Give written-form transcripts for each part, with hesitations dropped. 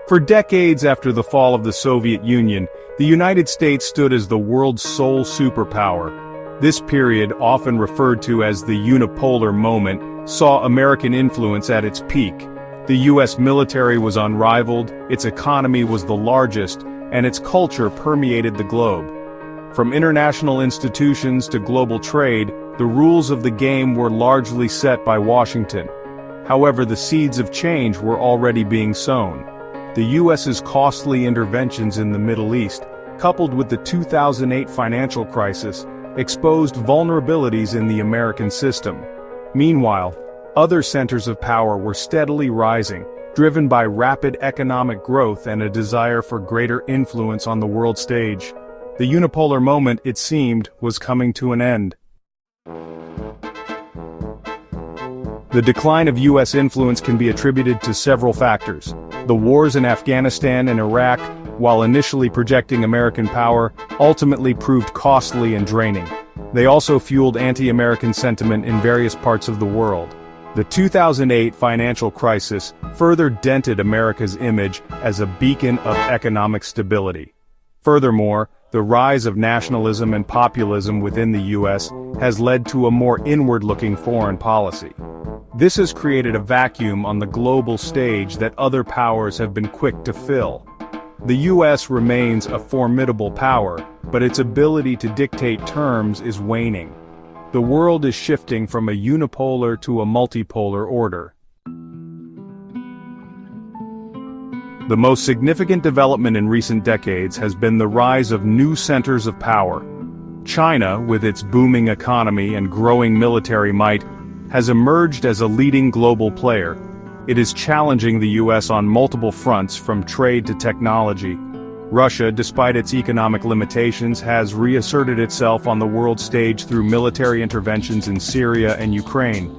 For decades after the fall of the Soviet Union, the United States stood as the world's sole superpower. This period, often referred to as the unipolar moment, saw American influence at its peak. The U.S. military was unrivaled, its economy was the largest, and its culture permeated the globe. From international institutions to global trade, the rules of the game were largely set by Washington. However, the seeds of change were already being sown. The U.S.'s costly interventions in the Middle East, coupled with the 2008 financial crisis, exposed vulnerabilities in the American system. Meanwhile, other centers of power were steadily rising, driven by rapid economic growth and a desire for greater influence on the world stage. The unipolar moment, it seemed, was coming to an end. The decline of U.S. influence can be attributed to several factors. The wars in Afghanistan and Iraq, while initially projecting American power, ultimately proved costly and draining. They also fueled anti-American sentiment in various parts of the world. The 2008 financial crisis further dented America's image as a beacon of economic stability. Furthermore, the rise of nationalism and populism within the U.S. has led to a more inward-looking foreign policy. This has created a vacuum on the global stage that other powers have been quick to fill. The U.S. remains a formidable power, but its ability to dictate terms is waning. The world is shifting from a unipolar to a multipolar order. The most significant development in recent decades has been the rise of new centers of power. China, with its booming economy and growing military might, has emerged as a leading global player. It is challenging the U.S. on multiple fronts, from trade to technology. Russia, despite its economic limitations, has reasserted itself on the world stage through military interventions in Syria and Ukraine.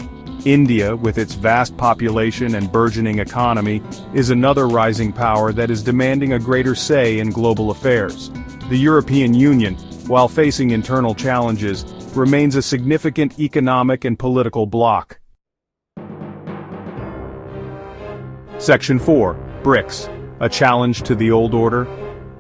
India, with its vast population and burgeoning economy, is another rising power that is demanding a greater say in global affairs. The European Union, while facing internal challenges, remains a significant economic and political bloc. Section 4. BRICS, a challenge to the old order.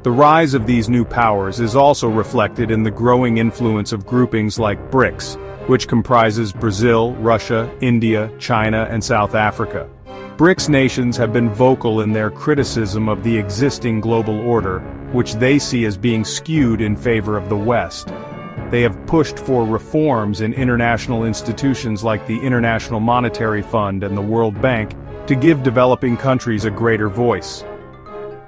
The rise of these new powers is also reflected in the growing influence of groupings like BRICS, which comprises Brazil, Russia, India, China, and South Africa. BRICS nations have been vocal in their criticism of the existing global order, which they see as being skewed in favor of the West. They have pushed for reforms in international institutions like the International Monetary Fund and the World Bank to give developing countries a greater voice.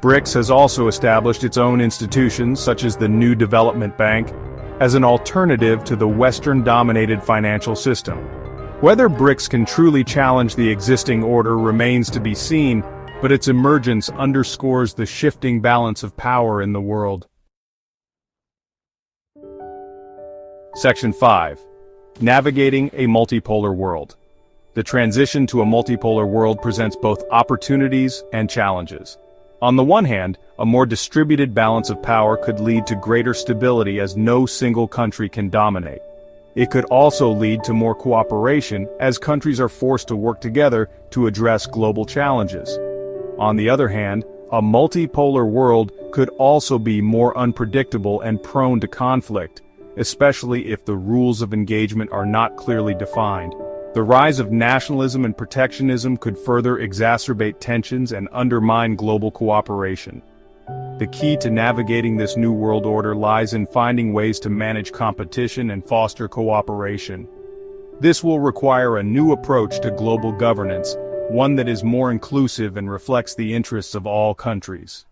BRICS has also established its own institutions, such as the New Development Bank, as an alternative to the Western-dominated financial system. Whether BRICS can truly challenge the existing order remains to be seen, but its emergence underscores the shifting balance of power in the world. Section 5. Navigating a multipolar world. The transition to a multipolar world presents both opportunities and challenges. On the one hand, a more distributed balance of power could lead to greater stability, as no single country can dominate. It could also lead to more cooperation, as countries are forced to work together to address global challenges. On the other hand, a multipolar world could also be more unpredictable and prone to conflict, especially if the rules of engagement are not clearly defined. The rise of nationalism and protectionism could further exacerbate tensions and undermine global cooperation. The key to navigating this new world order lies in finding ways to manage competition and foster cooperation. This will require a new approach to global governance, one that is more inclusive and reflects the interests of all countries.